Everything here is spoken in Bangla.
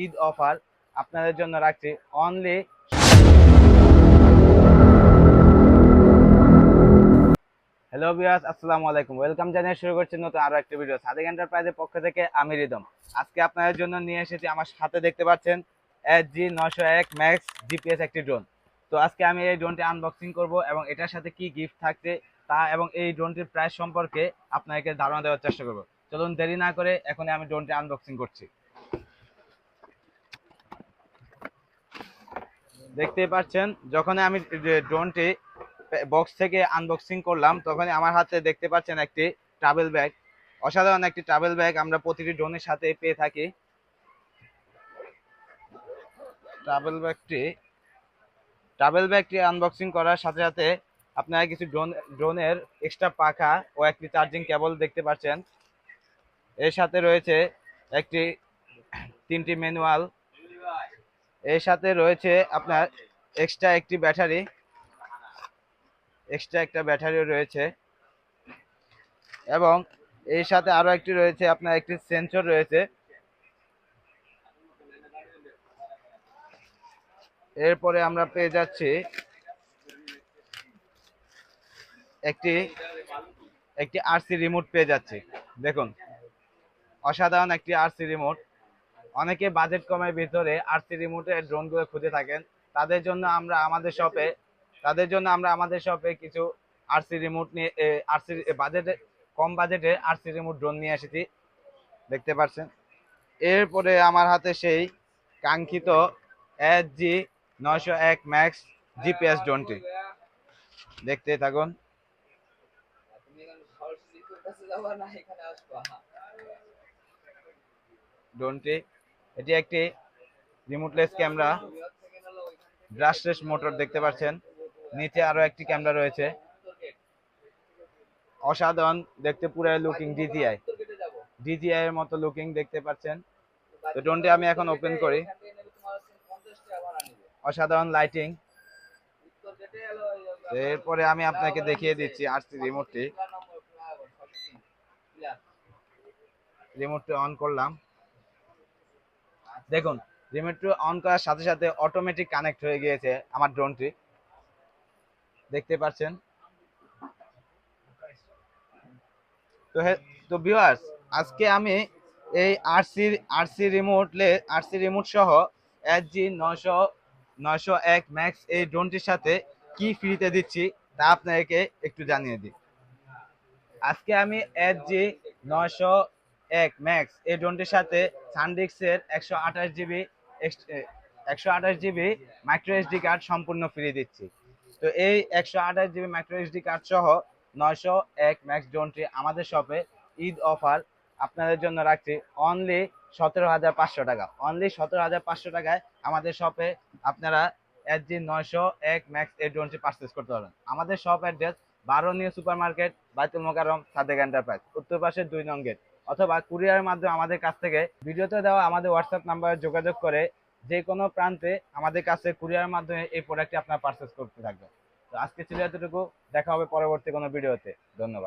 ঈদ অফার আপনাদের জন্য রাখছি অনলি। হ্যালো ভিউয়ার্স, আসসালামু আলাইকুম। ওয়েলকাম জানিয়ে শুরু করছি নতুন আরো একটা ভিডিও সাদেক এন্টারপ্রাইজের পক্ষ থেকে। আমি রিদম। আজকে আপনাদের জন্য নিয়ে এসেছি, আমার সাথে দেখতে পাচ্ছেন SG901 ম্যাক্স জিপিএস একটি ড্রোন। তো আজকে আমি এই ড্রোনটি আনবক্সিং করব এবং এটার সাথে কি গিফট থাকছে তা এবং এই ড্রোনটির প্রাইস সম্পর্কে আপনাকে ধারণা দেওয়ার চেষ্টা করব। চলুন দেরি না করে এখন আমি ড্রোনটি আনবক্সিং করছি। দেখতেই পাচ্ছেন, যখন আমি ড্রোনটি বক্স থেকে আনবক্সিং করলাম তখন আমার হাতে দেখতে পাচ্ছেন একটি ট্রাভেল ব্যাগ। অসাধারণ একটি ট্রাভেল ব্যাগ আমরা প্রতিটি ড্রোনের সাথে পেয়ে থাকি। ট্রাভেল ব্যাগটি আনবক্সিং করার সাথে সাথে আপনারা কিছু ড্রোনের এক্সট্রা পাখা ও একটি চার্জিং কেবল দেখতে পাচ্ছেন। এর সাথে রয়েছে একটি 3টি ম্যানুয়াল। এর সাথে রয়েছে আপনার এক্সট্রা একটা ব্যাটারিও রয়েছে এবং এর সাথে আরো একটি রয়েছে আপনার একটি সেন্সর রয়েছে। এরপরে আমরা পেয়ে যাচ্ছি একটি একটি আরসি রিমোট পেয়ে যাচ্ছি। দেখুন, অসাধারণ একটি আরসি রিমোট। অনেকে বাজেট কমের ভিতরে আরসি রিমোটের ড্রোনগুলো খুঁজে থাকেন। তাদের জন্য আমরা আমাদের শপে কিছু আরসি রিমোট নিয়ে আরসি বাজেটে কম বাজেটে আরসি রিমোট ড্রোন নিয়ে এসেছি, দেখতে পাচ্ছেন। এরপরে আমার হাতে সেই কাঙ্ক্ষিত SG901 ম্যাক্স জিপিএস ড্রোনটি, দেখতে থাকুন। ড্রোনটি এটি একটি রিমোটলেস ক্যামেরা, ব্রাশলেস মোটর দেখতে পাচ্ছেন। নিচে আরো একটি ক্যামেরা রয়েছে। অসাধারণ দেখতে, পুরো লুকিং ডিজিআই এর মতো লুকিং দেখতে পাচ্ছেন। তো ড্রোনটি আমি এখন ওপেন করি। অসাধারণ লাইটিং। এরপরে আমি আপনাকে দেখিয়ে দিচ্ছি আরসি রিমোটটি অন করলাম। দেখুন, রিমোটটি অন করার সাথে সাথে অটোমেটিক কানেক্ট হয়ে গিয়েছে আমার ড্রোনটি, দেখতে পাচ্ছেন। তো ভিউয়ার্স, আজকে আমি এই আরসি রিমোট সহ SG901 ম্যাক্স এই ড্রোনটির সাথে কি ফ্রিতে দিচ্ছি তা আপনাদেরকে একটু জানিয়ে দিই। আজকে আমি SG901 ম্যাক্স এই ড্রোনটির সাথে সানডিস্কের 128 জিবি মাইক্রো এসডি কার্ড সম্পূর্ণ ফ্রি দিচ্ছি। তো এই 128 জিবি মাইক্রো এসডি কার্ড সহ 901 ম্যাক্স ড্রোনটি আমাদের শপে ঈদ অফার আপনাদের জন্য রাখছি অনলি 17,500 টাকা। অনলি 17,500 টাকায় আমাদের শপে আপনারা SG901 ম্যাক্স এই ড্রোনটি পারচেস করতে পারবেন। আমাদের shop address 12 new super market, বাইতুল মোকাররম, সাদেক এন্টারপ্রাইজ, উত্তর পাশে 2 নং গেট। অথবা কুরিয়ারের মাধ্যমে আমাদের কাছ থেকে ভিডিওতে দেওয়া আমাদের হোয়াটসঅ্যাপ নাম্বারে যোগাযোগ করে যে কোনো প্রান্তে আমাদের কাছে কুরিয়ারের মাধ্যমে এই প্রোডাক্টটি আপনারা পারচেস করতে থাকবেন। তো আজকে ছিল এতটুকু, দেখা হবে পরবর্তী কোনো ভিডিওতে। ধন্যবাদ।